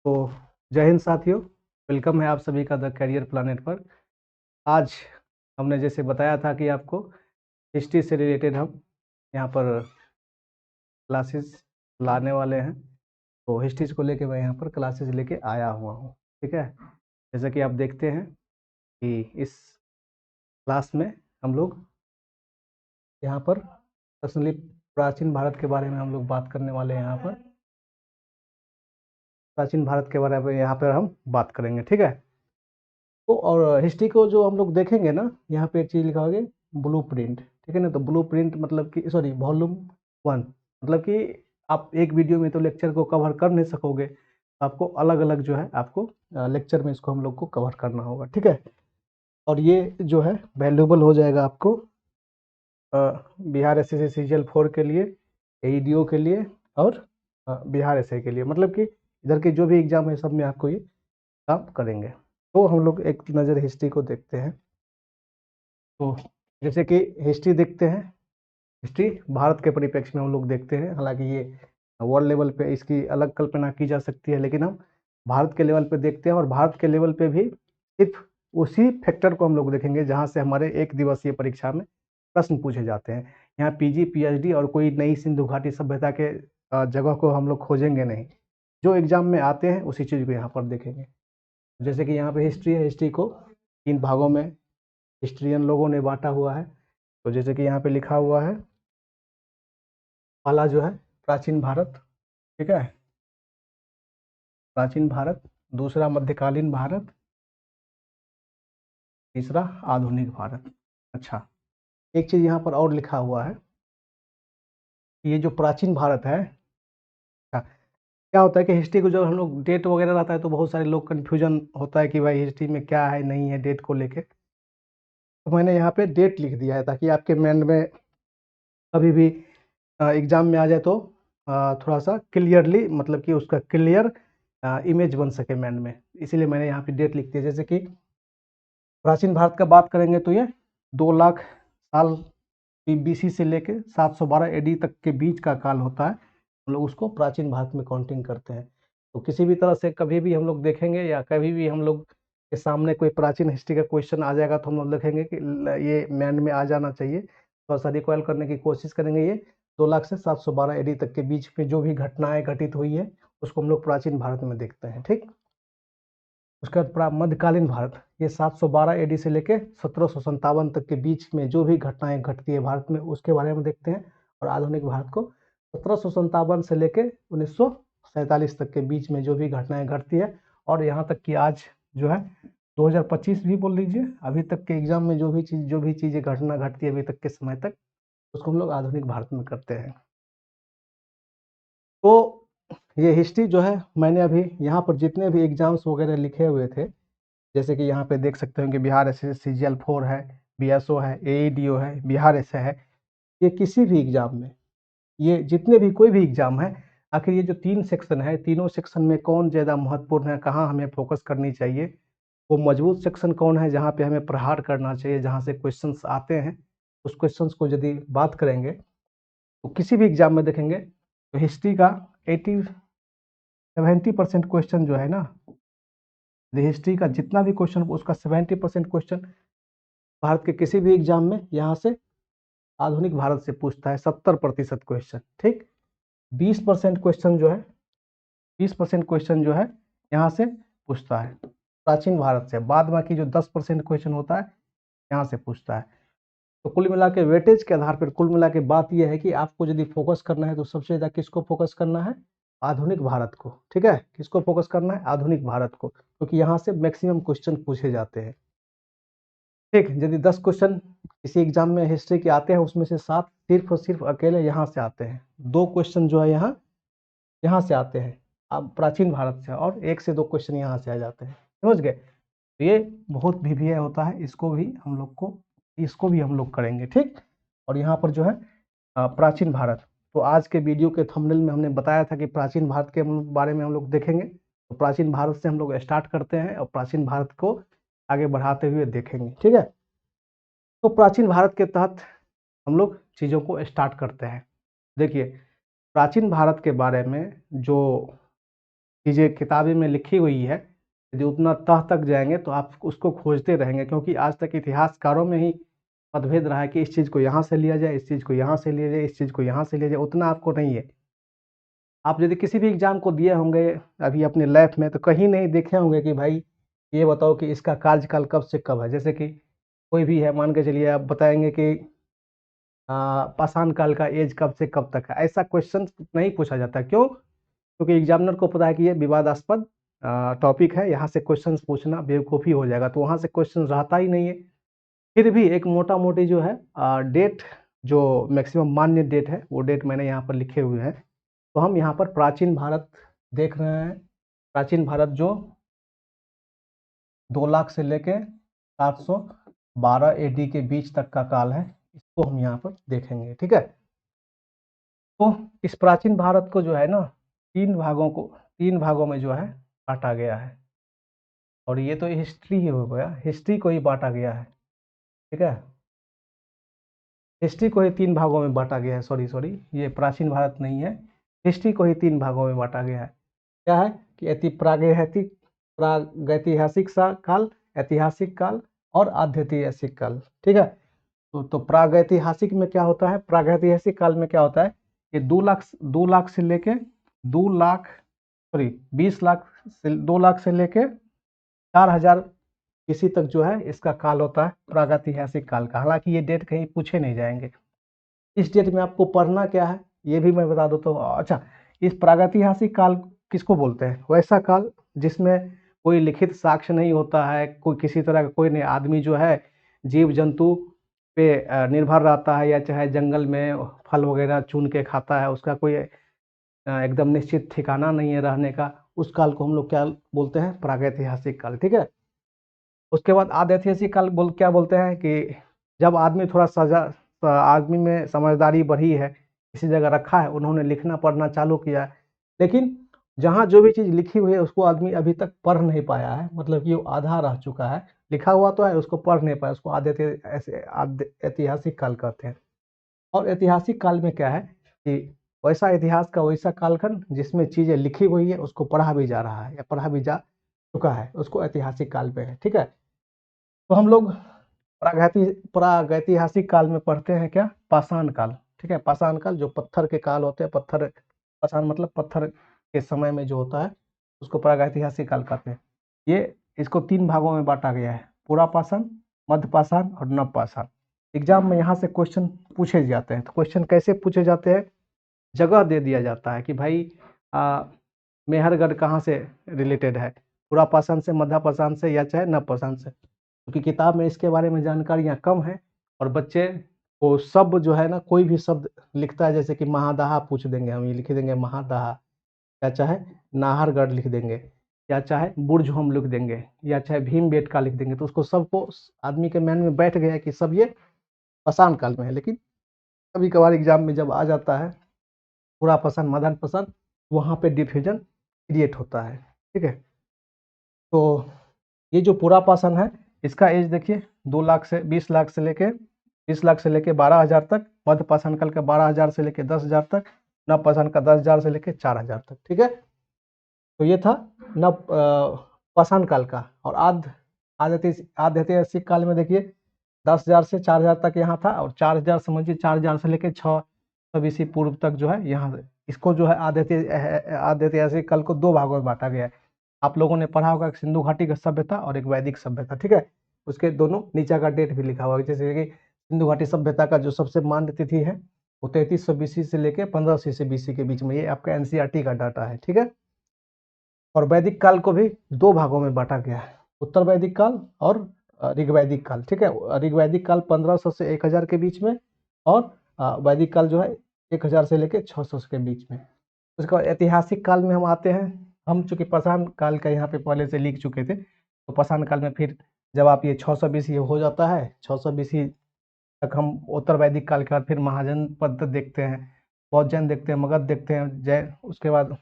तो जय हिंद साथियों, वेलकम है आप सभी का द करियर प्लानेट पर। आज हमने जैसे बताया था कि आपको हिस्ट्री से रिलेटेड हम यहाँ पर क्लासेस लाने वाले हैं। तो हिस्ट्रीज को लेके मैं यहाँ पर क्लासेस लेके आया हुआ हूँ। ठीक है, जैसा कि आप देखते हैं कि इस क्लास में हम लोग यहाँ पर पर्सनली प्राचीन भारत के बारे में हम लोग बात करने वाले हैं। यहाँ पर प्राचीन भारत के बारे में यहाँ पर हम बात करेंगे। ठीक है, तो और हिस्ट्री को जो हम लोग देखेंगे ना, यहाँ पे एक चीज़ लिखा होगा ब्लू प्रिंट। ठीक है ना, तो ब्लू प्रिंट मतलब कि सॉरी वॉल्यूम 1, मतलब कि आप एक वीडियो में तो लेक्चर को कवर कर नहीं सकोगे, तो आपको अलग अलग जो है आपको लेक्चर में इसको हम लोग को कवर करना होगा। ठीक है, और ये जो है वैल्यूबल हो जाएगा आपको बिहार एसएससी सीजीएल 4 के लिए, एईडीओ के लिए और बिहार एसआई के लिए। मतलब कि इधर के जो भी एग्जाम है सब में आपको ये काम करेंगे। तो हम लोग एक नज़र हिस्ट्री को देखते हैं। तो जैसे कि हिस्ट्री देखते हैं, हिस्ट्री भारत के परिप्रेक्ष्य में हम लोग देखते हैं। हालांकि ये वर्ल्ड लेवल पे इसकी अलग कल्पना की जा सकती है, लेकिन हम भारत के लेवल पे देखते हैं। और भारत के लेवल पे भी सिर्फ उसी फैक्टर को हम लोग देखेंगे जहाँ से हमारे एक दिवसीय परीक्षा में प्रश्न पूछे जाते हैं। यहाँ पीजी पीएचडी और कोई नई सिंधु घाटी सभ्यता के जगह को हम लोग खोजेंगे नहीं। जो एग्जाम में आते हैं उसी चीज़ को यहाँ पर देखेंगे। जैसे कि यहाँ पे हिस्ट्री है, हिस्ट्री को 3 भागों में हिस्ट्रियन लोगों ने बांटा हुआ है। तो जैसे कि यहाँ पे लिखा हुआ है, पहला जो है प्राचीन भारत। ठीक है, प्राचीन भारत, दूसरा मध्यकालीन भारत, तीसरा आधुनिक भारत। अच्छा, एक चीज यहाँ पर और लिखा हुआ है, ये जो प्राचीन भारत है, अच्छा, क्या होता है कि हिस्ट्री को जब हम लोग डेट वगैरह रहता है तो बहुत सारे लोग कंफ्यूजन होता है कि भाई हिस्ट्री में क्या है नहीं है डेट को लेके। तो मैंने यहाँ पे डेट लिख दिया है ताकि आपके माइंड में कभी भी एग्जाम में आ जाए तो थोड़ा सा क्लियरली, मतलब कि उसका क्लियर इमेज बन सके माइंड में। इसीलिए मैंने यहाँ पे डेट लिख दी है। जैसे कि प्राचीन भारत का बात करेंगे तो ये 2 लाख साल बीसी से लेके 712 एडी तक के बीच का काल होता है। हम लोग उसको प्राचीन भारत में काउंटिंग करते हैं। तो किसी भी तरह से कभी भी हम लोग देखेंगे या कभी भी हम लोग के सामने कोई प्राचीन हिस्ट्री का क्वेश्चन आ जाएगा तो हम लोग देखेंगे कि ये माइंड में आ जाना चाहिए। थोड़ा सा रिकॉल करने की कोशिश करेंगे। ये 2 लाख से 712 एडी तक के बीच में जो भी घटनाएं घटित हुई है उसको हम लोग प्राचीन भारत में देखते हैं। ठीक, उसके बाद मध्यकालीन भारत, ये 712 एडी से लेके 1757 तक के बीच में जो भी घटनाएं घटती है भारत में उसके बारे में देखते हैं। और आधुनिक भारत को 1757 से लेके 1947 तक के बीच में जो भी घटनाएं घटती है, और यहाँ तक कि आज जो है 2025 भी बोल लीजिए, अभी तक के एग्जाम में जो भी चीजें घटना घटती है अभी तक के समय तक, उसको हम लोग आधुनिक भारत में करते हैं। तो ये हिस्ट्री जो है मैंने अभी यहाँ पर जितने भी एग्जाम्स वगैरह लिखे हुए थे, जैसे कि यहाँ पे देख सकते हैं कि बिहार एसएससी सीजीएल 4 है, बीएसओ है, एईडीओ है, बिहार एसए है। ये किसी भी एग्जाम में, ये जितने भी कोई भी एग्जाम है, आखिर ये जो 3 सेक्शन है, तीनों सेक्शन में कौन ज़्यादा महत्वपूर्ण है, कहाँ हमें फोकस करनी चाहिए, वो मजबूत सेक्शन कौन है जहाँ पे हमें प्रहार करना चाहिए, जहाँ से क्वेश्चंस आते हैं, उस क्वेश्चंस को यदि बात करेंगे तो किसी भी एग्जाम में देखेंगे तो हिस्ट्री का 70% क्वेश्चन जो है ना, हिस्ट्री का जितना भी क्वेश्चन उसका 70% क्वेश्चन भारत के किसी भी एग्जाम में यहाँ से आधुनिक भारत से पूछता है। 70% क्वेश्चन। ठीक, 20% क्वेश्चन जो है 20% क्वेश्चन जो है यहाँ से पूछता है प्राचीन भारत से। बाद बाकी जो 10% क्वेश्चन होता है यहाँ से पूछता है। तो कुल मिला के वेटेज के आधार पर कुल मिला के बात यह है कि आपको यदि फोकस करना है तो सबसे ज़्यादा किसको फोकस करना है, आधुनिक भारत को। ठीक है, किसको फोकस करना है, आधुनिक भारत को, क्योंकि यहाँ से मैक्सिमम क्वेश्चन पूछे जाते हैं। ठीक, यदि 10 क्वेश्चन किसी एग्जाम में हिस्ट्री के आते हैं उसमें से 7 सिर्फ और सिर्फ अकेले यहाँ से आते हैं। 2 क्वेश्चन जो है यहाँ यहाँ से आते हैं अब प्राचीन भारत से, और 1 से 2 क्वेश्चन यहाँ से आ जाते हैं। समझ गए, तो ये बहुत भी होता है, इसको भी हम लोग करेंगे। ठीक, और यहाँ पर जो है प्राचीन भारत, तो आज के वीडियो के थंबनेल में हमने बताया था कि प्राचीन भारत के बारे में हम लोग देखेंगे। तो प्राचीन भारत से हम लोग स्टार्ट करते हैं और प्राचीन भारत को आगे बढ़ाते हुए देखेंगे। ठीक है, तो प्राचीन भारत के तहत हम लोग चीज़ों को स्टार्ट करते हैं। देखिए, प्राचीन भारत के बारे में जो चीज़ें किताबें में लिखी हुई है, यदि उतना तह तक जाएंगे तो आप उसको खोजते रहेंगे, क्योंकि आज तक इतिहासकारों में ही मतभेद रहा है कि इस चीज़ को यहाँ से लिया जाए, इस चीज़ को यहाँ से लिया जाए, इस चीज़ को यहाँ से लिया जाए, उतना आपको नहीं है। आप यदि किसी भी एग्जाम को दिए होंगे अभी अपने लाइफ में, तो कहीं नहीं देखे होंगे कि भाई ये बताओ कि इसका कार्यकाल कब से कब है। जैसे कि कोई भी है, मान के चलिए आप बताएंगे कि पाषाण काल का एज कब से कब तक है, ऐसा क्वेश्चन नहीं पूछा जाता। क्यों? क्योंकि एग्जामिनर को पता है कि ये विवादास्पद टॉपिक है, यहाँ से क्वेश्चन पूछना बेवकूफ़ी हो जाएगा, तो वहाँ से क्वेश्चन रहता ही नहीं है। फिर भी एक मोटा मोटी जो है डेट, जो मैक्सिमम मान्य डेट है, वो डेट मैंने यहाँ पर लिखे हुए हैं। तो हम यहाँ पर प्राचीन भारत देख रहे हैं। प्राचीन भारत जो 2 लाख से लेके 712 एडी के बीच तक का काल है, इसको हम यहाँ पर देखेंगे। ठीक है, तो इस प्राचीन भारत को जो है ना, 3 भागों में जो है बांटा गया है। और ये तो हिस्ट्री ही हो गया, हिस्ट्री को ही बांटा गया है। ठीक है, हिस्ट्री को ही 3 भागों में बांटा गया है। सॉरी, ये प्राचीन भारत नहीं है, हिस्ट्री को ही 3 भागों में बांटा गया है। क्या है कि प्रागैतिहासिक काल, ऐतिहासिक काल और आध्यैतिहासिक काल। ठीक है, तो प्रागैतिहासिक में क्या होता है, प्रागैतिहासिक काल में क्या होता है, ये 2 लाख से लेके 2 लाख, सॉरी 20 लाख से 2 लाख से लेके 4000 इसी तक जो है इसका काल होता है प्रागैतिहासिक काल का। हालांकि ये डेट कहीं पूछे नहीं जाएंगे। इस डेट में आपको पढ़ना क्या है ये भी मैं बता देता हूँ। अच्छा, इस प्रागैतिहासिक काल किसको बोलते हैं? वैसा काल जिसमें कोई लिखित साक्ष्य नहीं होता है, कोई किसी तरह का कोई नहीं, आदमी जो है जीव जंतु पे निर्भर रहता है, या चाहे जंगल में फल वगैरह चुन के खाता है, उसका कोई एकदम निश्चित ठिकाना नहीं है रहने का। उस काल को हम लोग क्या बोलते हैं? प्रागैतिहासिक काल। ठीक है, उसके बाद आध्यैतिहासिक काल क्या बोलते हैं कि जब आदमी थोड़ा आदमी में समझदारी बढ़ी है, किसी जगह रखा है, उन्होंने लिखना पढ़ना चालू किया है, लेकिन जहाँ जो भी चीज़ लिखी हुई है उसको आदमी अभी तक पढ़ नहीं पाया है, मतलब कि वो आधा रह चुका है, लिखा हुआ तो है, उसको पढ़ नहीं पाया, उसको ऐतिहासिक काल कहते हैं। और ऐतिहासिक काल में क्या है कि वैसा इतिहास का वैसा कालखंड जिसमें चीज़ें लिखी हुई है, उसको पढ़ा भी जा रहा है या पढ़ा भी जा चुका है, उसको ऐतिहासिक काल पे है। ठीक है, तो हम लोग प्रागैतिहासिक काल में पढ़ते हैं क्या? पाषाण काल। ठीक है, पाषाण काल जो पत्थर के काल होते हैं, पत्थर, पाषाण मतलब पत्थर के समय में जो होता है उसको प्रागैतिहासिक काल कहते हैं। ये इसको 3 भागों में बांटा गया है, पुरा पाषाण, मध्य पाषाण और नव पाषाण। एग्जाम में यहाँ से क्वेश्चन पूछे जाते हैं। तो क्वेश्चन कैसे पूछे जाते हैं? जगह दे दिया जाता है कि भाई मेहरगढ़ कहाँ से रिलेटेड है, पुरा पाषाण से, मध्य पाषाण से, या चाहे नव पाषाण से। क्योंकि किताब में इसके बारे में जानकारियाँ कम है, और बच्चे को शब्द जो है ना, कोई भी शब्द लिखता है, जैसे कि महादाहा पूछ देंगे, हम ये लिख देंगे महादाहा, या चाहे नाहरगढ़ लिख देंगे, या चाहे बुर्ज हम लिख देंगे, या चाहे भीमबेटका लिख देंगे, तो उसको सबको आदमी के मन में बैठ गया है कि सब ये पाषाण काल में है। लेकिन कभी कभार एग्जाम में जब आ जाता है पूरा पाषाण, मध्य पाषाण, वहाँ पे डिफ्यूजन क्रिएट होता है। ठीक है, तो ये जो पूरा पाषाण है इसका एज देखिए 2 लाख से 20 लाख से लेके 20 लाख से लेके 12,000 तक, मध्य पाषाण काल का 12,000 से लेके 10,000 तक, नव पाषाण का 10,000 से लेके 4,000 तक। ठीक है, तो ये था नव पाषाण काल का। और आध्यैतिहासिक काल में देखिए 10,000 से 4,000 तक यहाँ था, और 4,000 समझिए 4,000 से लेके 600 BC पूर्व तक जो है यहाँ, इसको जो है आध्यैतिहासिक काल को 2 भागों में बांटा गया है। आप लोगों ने पढ़ा होगा सिंधु घाटी का सभ्यता और एक वैदिक सभ्यता। ठीक है, उसके दोनों नीचे का डेट भी लिखा हुआ है, जैसे कि सिंधु घाटी सभ्यता का जो सबसे मान्य तिथि है वो 3300 BC से लेके 1500 BC के बीच में, ये आपका NCERT का डाटा है। ठीक है, और वैदिक काल को भी 2 भागों में बांटा गया है, उत्तर वैदिक काल और ऋग्वैदिक काल। ठीक है, ऋग्वैदिक काल 1500 से 1000 के बीच में, और वैदिक काल जो है 1000 से लेके 600 के बीच में। उसके बाद ऐतिहासिक काल में हम आते हैं। हम चूंकि पाषाण काल का यहाँ पे पहले से लिख चुके थे, तो पाषाण काल में फिर जब आप ये 600 BC हो जाता है, 600 BC तक हम उत्तर वैदिक काल के बाद फिर महाजनपद देखते हैं, बौद्ध देखते हैं, मगध देखते हैं, जय, उसके बाद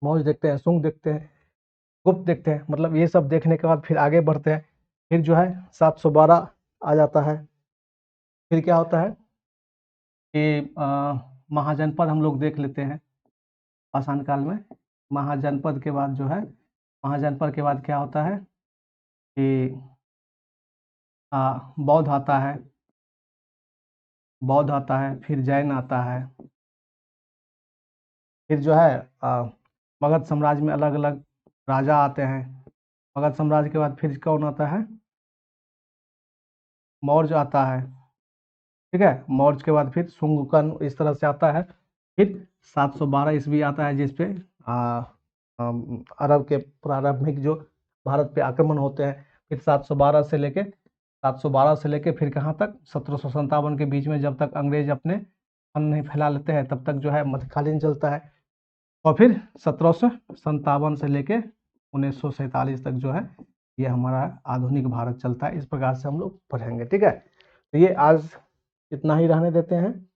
मौर्य देखते हैं, शुंग देखते हैं, गुप्त देखते हैं। मतलब ये सब देखने के बाद फिर आगे बढ़ते हैं, फिर जो है 712 आ जाता है। फिर क्या होता है कि महाजनपद हम लोग देख लेते हैं पाषाण काल में। महाजनपद के बाद जो है, महाजनपद के बाद क्या होता है कि बौद्ध आता है, बौद्ध आता है, फिर जैन आता है, फिर जो है मगध साम्राज्य में अलग अलग राजा आते हैं। मगध साम्राज्य के बाद फिर कौन आता है, मौर्य आता है, ठीक है। मौर्य के बाद फिर शुंग इस तरह से आता है। फिर 712 ईस्वी आता है जिसपे अरब के प्रारंभिक जो भारत पे आक्रमण होते हैं। फिर 712 से लेके फिर कहाँ तक, 1757 के बीच में, जब तक अंग्रेज अपने फन नहीं फैला लेते हैं तब तक जो है मध्यकालीन चलता है। और फिर 1757 से लेके 1947 तक जो है ये हमारा आधुनिक भारत चलता है। इस प्रकार से हम लोग पढ़ेंगे, ठीक है। तो ये आज इतना ही रहने देते हैं,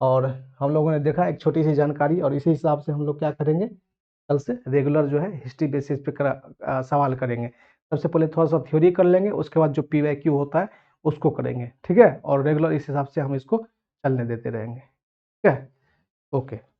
और हम लोगों ने देखा एक छोटी सी जानकारी, और इसी हिसाब से हम लोग क्या करेंगे, कल से रेगुलर जो है हिस्ट्री बेसिस पे सवाल करेंगे। सबसे पहले थोड़ा सा थ्योरी कर लेंगे, उसके बाद जो PYQ होता है उसको करेंगे, ठीक है। और रेगुलर इस हिसाब से हम इसको चलने देते रहेंगे, ठीक है। ओके।